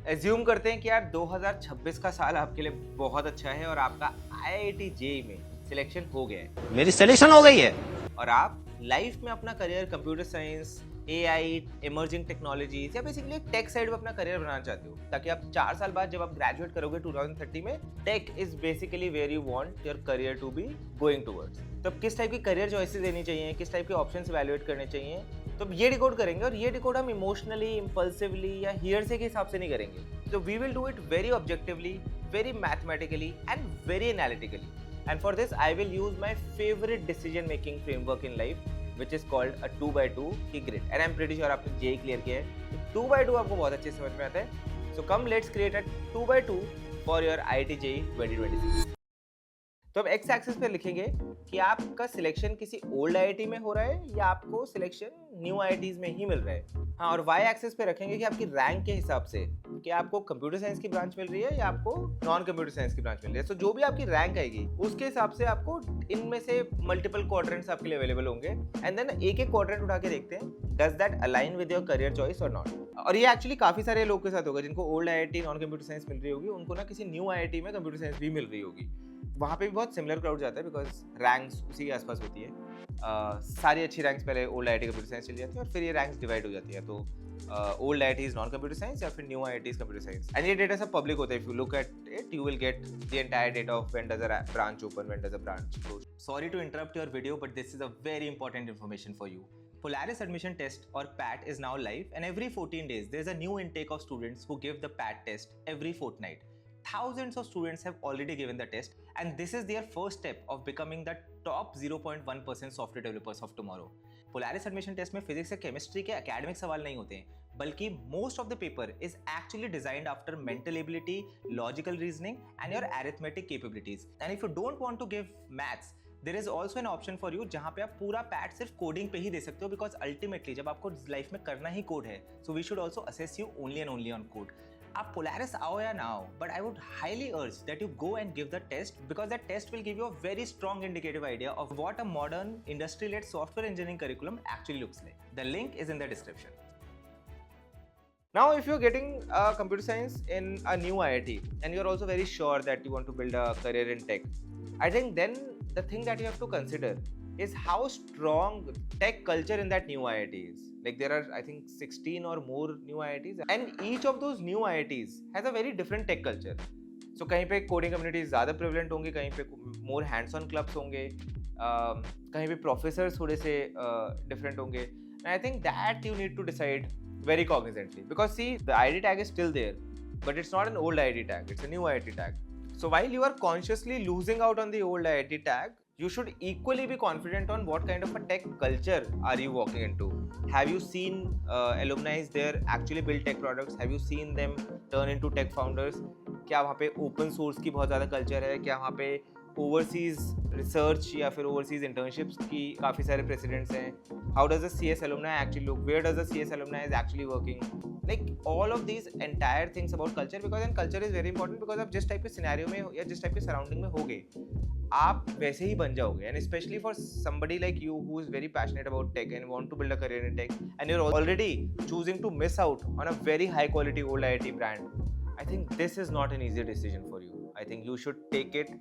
Assume करते हैं कि यार 2026 का साल आपके लिए बहुत अच्छा है और आपका आईआईटी जेईई में सिलेक्शन हो गया है मेरी सिलेक्शन हो गई है। और आप लाइफ में अपना career computer science, AI, emerging technologies या बेसिकली टेक साइड में अपना करियर बनाना चाहते हो ताकि आप 4 साल बाद जब आप ग्रेजुएट करोगे 2030 में, tech is basically where you want your career to be going towards. तो अब किस टाइप की करियर चॉइसेस देनी चाहिए, किस टाइप के ऑप्शंस इवैल्यूएट करने चाहिए, तो अब ये डिकोड करेंगे। और ये डिकोड हम इमोशनली, इम्पल्सिवली या हियरसे के हिसाब से नहीं करेंगे। तो we will do it very objectively, very mathematically and very analytically. And for this, I will use my favorite decision-making framework in life, which is called a 2x2 की grid. And I'm pretty sure आपने JEE clear किया है। 2x2 आपको बहुत अच्छे समझ में आता है। So come, let's create a 2x2 for your IIT JEE 2026. तो अब एक्स एक्सिस पे लिखेंगे कि आपका सिलेक्शन किसी ओल्ड आईआईटी में हो रहा है या आपको सिलेक्शन न्यू आईआईटीज में ही मिल रहा है। हाँ, और वाई एक्सिस पे रखेंगे कि आपकी रैंक के हिसाब से कि आपको कंप्यूटर साइंस की ब्रांच मिल रही है या आपको नॉन कंप्यूटर साइंस की ब्रांच मिल रही है। तो जो भी आपकी रैंक आएगी उसके हिसाब से आपको इनमें से मल्टीपल क्वाड्रेंट्स आपके लिए अवेलेबल होंगे। एंड देन एक एक क्वाड्रेंट उठा के देखते हैं does that align with your career choice और नॉट। और ये एक्चुअली काफी सारे लोग के साथ होगा जिनको old IIT non computer science मिल रही होगी, उनको ना किसी न्यू आईआईटी में कंप्यूटर साइंस भी मिल रही होगी। वहाँ पे भी बहुत सिमिलर क्राउड जाता है बिकॉज रैंक्स उसी के आसपास होती है। सारी अच्छी रैंक्स पहले ओल्ड आईआईटी कंप्यूटर साइंस चली जाती है और फिर ये रैंक्स डिवाइड हो जाती है। तो old IITs non computer science या फिर new IITs computer science. And ये डेटा सब पब्लिक होता है। If you look at it you will get the entire data of when does a branch open, when does a branch close. Sorry to interrupt your video but this is a very important information for you. Polaris admission test or PAT is now live, and every 14 days there's a new intake of students who give the PAT test every fortnight. Thousands of students have already given the test, and this is their first step of becoming the top 0.1% software developers of tomorrow. Polaris admission test में physics या chemistry के academic सवाल नहीं होते हैं, बल्कि most of the paper is actually designed after mental ability, logical reasoning, and your arithmetic capabilities. And if you don't want to give maths, there is also an option for you जहाँ पे आप पूरा PAT सिर्फ coding पे ही दे सकते हो, because ultimately जब आपको लाइफ में करना ही कोड है, so we should also assess you only and only on code. आप पोलारिस आओ या ना आओ, but I would highly urge that you go and give the test, because that test will give you a very strong indicative idea of what a modern industry led software engineering curriculum actually looks like. The link is in the description. Now, if you're getting computer science in a new IIT and you're also very sure that you want to build a career in tech, I think then the thing that you have to consider is how strong tech culture in that new IIT is. Like there are, I think, 16 or more new IITs, and each of those new IITs has a very different tech culture. So कहीं पे coding communities ज़्यादा prevalent होंगे, कहीं पे more hands-on clubs होंगे, कहीं पे professors थोड़े से different होंगे. And I think that you need to decide very cognizantly, because see, the ID tag is still there, but it's not an old ID tag, it's a new ID tag. So while you are consciously losing out on the old ID tag, you should equally be confident on what kind of a tech culture are you walking into. Have you seen alumni there actually build tech products? Have you seen them turn into tech founders? क्या वहाँ पे open source की बहुत ज़्यादा culture है? क्या वहाँ पे ओवरसीज रिसर्च या फिर ओवरसीज इंटर्नशिप्स की काफ़ी सारे प्रेसिडेंट्स हैं? How does the CS alumni actually look? Where does the CS alumni is actually working? Like all of these entire things about culture, because then culture is very important, because आप जिस type के scenario में या जिस type के surrounding में होगे आप वैसे ही बन जाओगे. And specially for somebody like you who is very passionate about tech and want to build a career in tech, and you're already choosing to miss out on a very high quality old IIT brand, I think this is not an easy decision for you. I think you should take it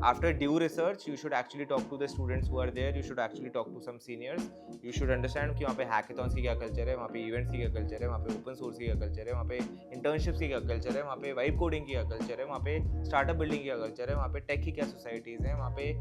after due research. You should actually talk to the students who are there. You should actually talk to some seniors. You should understand कि वहाँ पे hackathons की क्या culture है, वहाँ पे events की क्या कल्चर है, वहाँ पे ओपन सोर्स की क्या कल्चर है, वहाँ पे इंटर्नशिप्स की क्या कल्चर है, वहाँ पे वाइब कोडिंग की क्या कल्चर है, वहाँ पे स्टार्टअप बिल्डिंग की क्या कल्चर है, वहाँ पे टेक की क्या सोसाइटीज़ हैं, वहाँ पे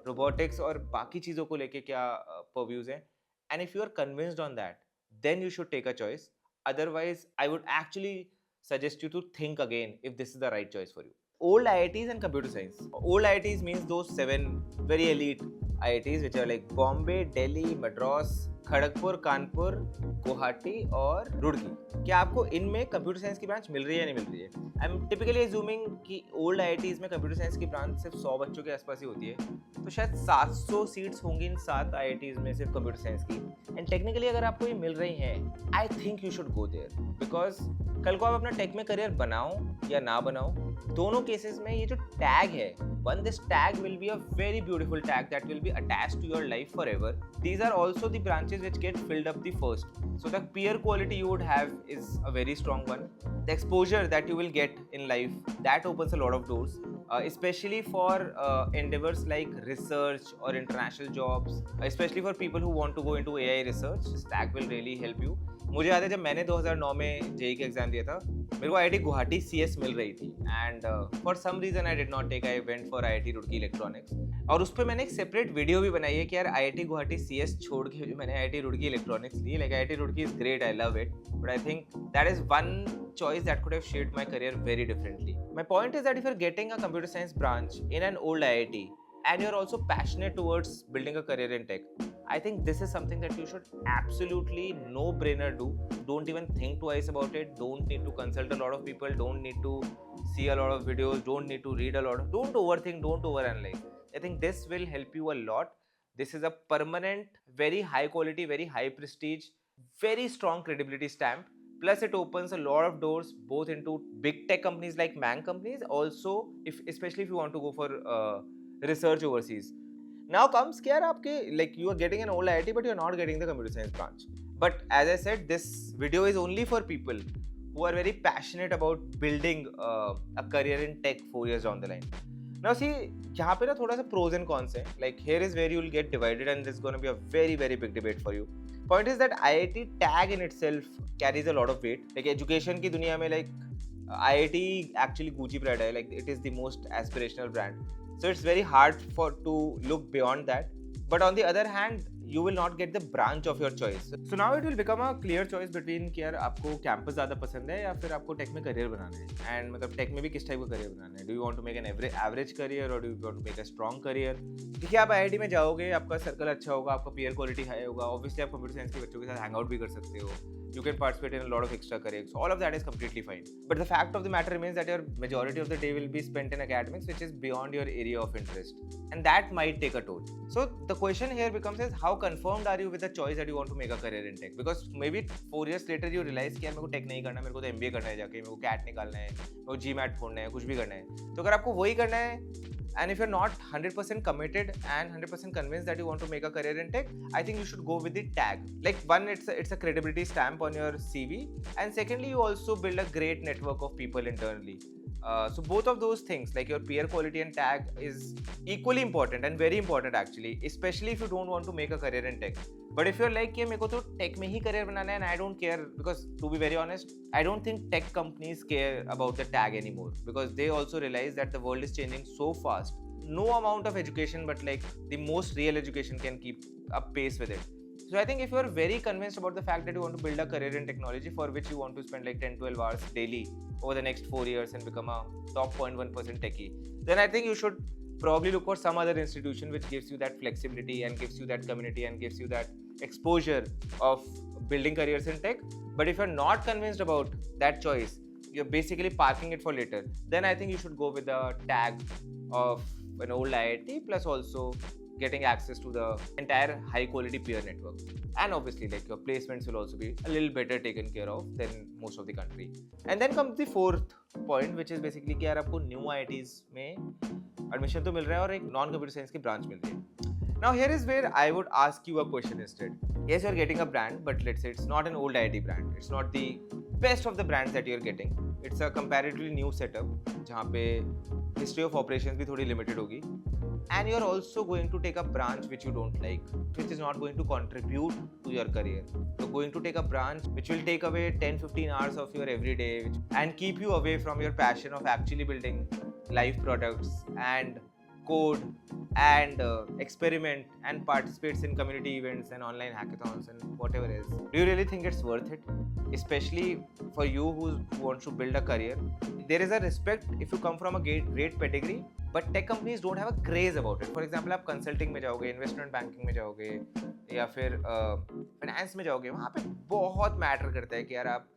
रोबोटिक्स और बाकी चीज़ों को लेके क्या परव्यूज़ हैं. And if you are convinced on that, then you should take a choice. Otherwise, I would actually suggest you to think again if this is the right choice for you. Old IITs and computer science. Old IITs means those 7 very elite IITs which are like Bombay, Delhi, Madras, Kharagpur, Kanpur, Guwahati और रुड़की. क्या आपको इनमें computer science की branch मिल रही है या नहीं मिल रही है? आई एम टिपिकली एज्यूमिंग कि ओल्ड IITs में कंप्यूटर साइंस की ब्रांच सिर्फ 100 बच्चों के आसपास ही होती है, तो शायद 700 सीट्स होंगी इन 7 IITs में सिर्फ कंप्यूटर साइंस की. एंड टेक्निकली अगर आपको ये मिल रही हैं, I think you should go there, because कल को आप अपना टेक में करियर बनाओ या ना बनाओ, दोनों केसेस में ये जो टैग है, one this tag will be a very beautiful tag that will be attached to your life forever. These are also the branches which get filled up the first. So the peer quality you would have is a very strong one. The exposure that you will get in life, that opens a lot of doors, especially for endeavors like research or international jobs, especially for people who want to go into AI research. This tag will really help you. मुझे याद है जब मैंने 2009 में JEE का exam दिया था, मेरे को आईआईटी गुवाहाटी सीएस मिल रही थी and for some reason I did not take, I went for IIT Roorkee electronics. और उस पर मैंने एक सेपरेट वीडियो भी बनाई है कि यार आईआईटी गुवाहाटी सीएस छोड़ के भी मैंने आईआईटी रुड़की इलेक्ट्रॉनिक्स ली। Like IIT Roorkee is great, I love it, but I think that is one choice that could have shaped my career very differently. My point is that if you're getting a computer science branch in an old IIT and you're also passionate towards building a career in tech, I think this is something that you should absolutely no-brainer do. Don't even think twice about it. Don't need to consult a lot of people. Don't need to see a lot of videos. Don't need to read a lot. Don't overthink. Don't overanalyze. I think this will help you a lot. This is a permanent, very high quality, very high prestige, very strong credibility stamp. Plus, it opens a lot of doors both into big tech companies like Mang companies. Also, especially if you want to go for research overseas. Now comes कि यार आपके like you are getting an old IIT but you are not getting the computer science branch. But as I said, this video is only for people who are very passionate about building a career in tech 4 years down the line. Now see, यहाँ पे ना थोड़ा सा pros and cons है. Like here is where you will get divided and this is going to be a very very big debate for you. Point is that IIT tag in itself carries a lot of weight. Like education की दुनिया में like IIT actually Gucci brand है. Like it is the most aspirational brand. So it's very hard to look beyond that. But on the other hand, you will not get the branch of your choice. So now it will become a clear choice between कि यार आपको campus ज़्यादा पसंद है या फिर आपको take में करियर बनाना है। एंड मतलब टेक में भी किस टाइप का करियर बनाना है। Do you want to make an average career और do you want to make a strong career. देखिए आप आईआईटी में जाओगे, आपका सर्कल अच्छा होगा, आपका पीयर क्वालिटी हाई होगा, ऑब्वियसली आप कंप्यूटर साइंस के बच्चों के साथ हैंग आउट भी कर सकते हो, you can participate in a lot of extra careers. All of that is completely fine. But the fact of the matter remains that your majority of the day will be spent in academics, which is beyond your area of interest. And that might take a toll. So the question here becomes is how confirmed are you with the choice that you want to make a career in tech? Because maybe 4 years later you realize कि यार मेरे को take नहीं करना, मेरे को तो MBA करना है जाके, मेरे को कैट निकालना है, मेरे को GMAT फोड़ना है, कुछ भी करना है। तो अगर आपको वही करना है and if you're not 100% committed and 100% convinced that you want to make a career in tech, I think you should go with the tag. Like one, it's a credibility stamp on your CV, and secondly, you also build a great network of people internally. So both of those things, like your peer quality and tag, is equally important and very important actually, especially if you don't want to make a career in tech. But if you're like कि मेरे को तो take में ही career बनाना है and I don't care, because to be very honest, I don't think tech companies care about the tag anymore because they also realize that the world is changing so fast. No amount of education, but like the most real education can keep up pace with it. So I think if you are very convinced about the fact that you want to build a career in technology for which you want to spend like 10-12 hours daily over the next 4 years and become a top 0.1% techie, then I think you should probably look for some other institution which gives you that flexibility and gives you that community and gives you that exposure of building careers in tech. But if you're not convinced about that choice, you're basically parking it for later, then I think you should go with the tag of an old IIT plus also getting access to the entire high quality peer network. And obviously like your placements will also be a little better taken care of than most of the country. And then comes the fourth point, which is basically कि यार आपको new IITs में admission तो मिल रहा है और एक non computer science की branch मिल रही है. Now here is where I would ask you a question instead. Yes, you're getting a brand, but let's say it's not an old IIT brand. It's not the best of the brands that you're getting. It's a comparatively new setup जहाँ पे history of operations भी थोड़ी limited होगी. And you're also going to take a branch which you don't like, which is not going to contribute to your career. You're going to take a branch which will take away 10-15 hours of your everyday and keep you away from your passion of actually building live products and code and experiment and participates in community events and online hackathons and whatever else. Do you really think it's worth it? Especially for you who wants to build a career. There is a respect if you come from a great pedigree, but tech companies don't have a craze about it. For example, आप consulting में जाओगे, investment banking में जाओगे या फिर finance में जाओगे, वहाँ पे बहुत matter करता है कि यार आप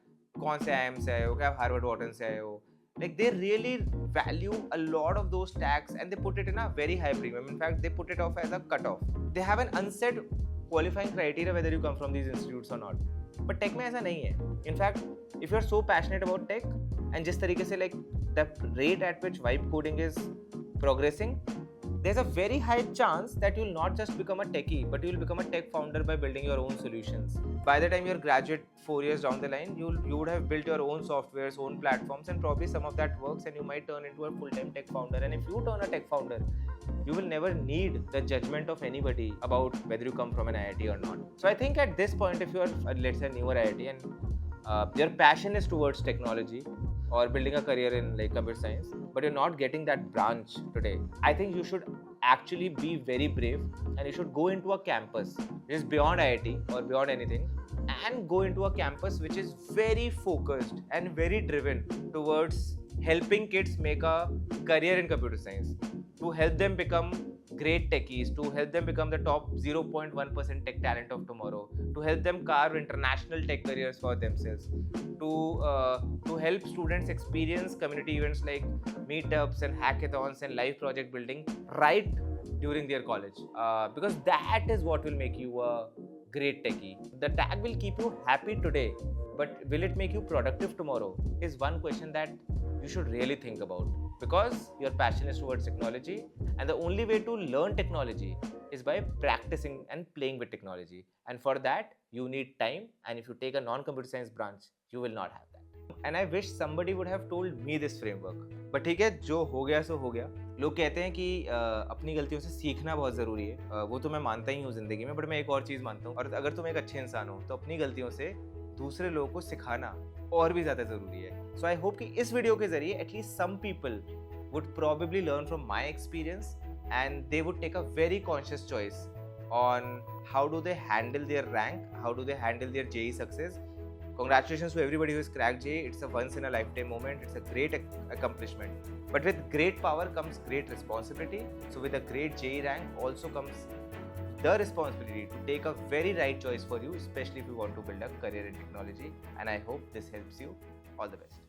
कौन से IIM से आए हो, क्या आप Harvard Wharton से आए हो. Like they really value a lot of those tags and they put it in a very high premium. In fact, they put it off as a cutoff. They have an unsaid qualifying criteria whether you come from these institutes or not. But tech में ऐसा नहीं है. In fact if you are so passionate about tech and जिस तरीके से like the rate at which vibe coding is progressing, there's a very high chance that you'll not just become a techie, but you'll become a tech founder by building your own solutions. By the time you're graduate 4 years down the line, you would have built your own softwares, own platforms, and probably some of that works, and you might turn into a full-time tech founder. And if you turn a tech founder, you will never need the judgment of anybody about whether you come from an IIT or not. So I think at this point, if you are, let's say, a newer IIT and your passion is towards technology or building a career in like computer science, but you're not getting that branch today, I think you should actually be very brave and you should go into a campus which is beyond IIT or beyond anything, and go into a campus which is very focused and very driven towards helping kids make a career in computer science, to help them become great techies, to help them become the top 0.1% tech talent of tomorrow, to help them carve international tech careers for themselves, to help students experience community events like meetups and hackathons and live project building right during their college, because that is what will make you a great techie. The tag will keep you happy today, but will it make you productive tomorrow is one question that you should really think about, because your passion is towards technology, and the only way to learn technology is by practicing and playing with technology, and for that you need time, and if you take a non-computer science branch you will not have that. And I wish somebody would have told me this framework, but ठीक है, जो हो गया सो हो गया. लोग कहते हैं कि अपनी गलतियों से सीखना बहुत ज़रूरी है, वो तो मैं मानता ही हूँ ज़िंदगी में, बट मैं एक और चीज़ मानता हूँ, और अगर तुम एक अच्छे इंसान हो तो अपनी गलतियों से दूसरे लोगों को सिखाना और भी ज़्यादा ज़रूरी है. सो आई होप कि इस वीडियो के ज़रिए at least some people would probably learn from my experience, and they would take a very conscious choice on how do they handle their rank, how do they handle their JEE success. Congratulations to everybody who has cracked JEE. It's a once in a lifetime moment. It's a great accomplishment. But with great power comes great responsibility. So with a great JEE rank also comes the responsibility to take a very right choice for you, especially if you want to build a career in technology. And I hope this helps you. All the best.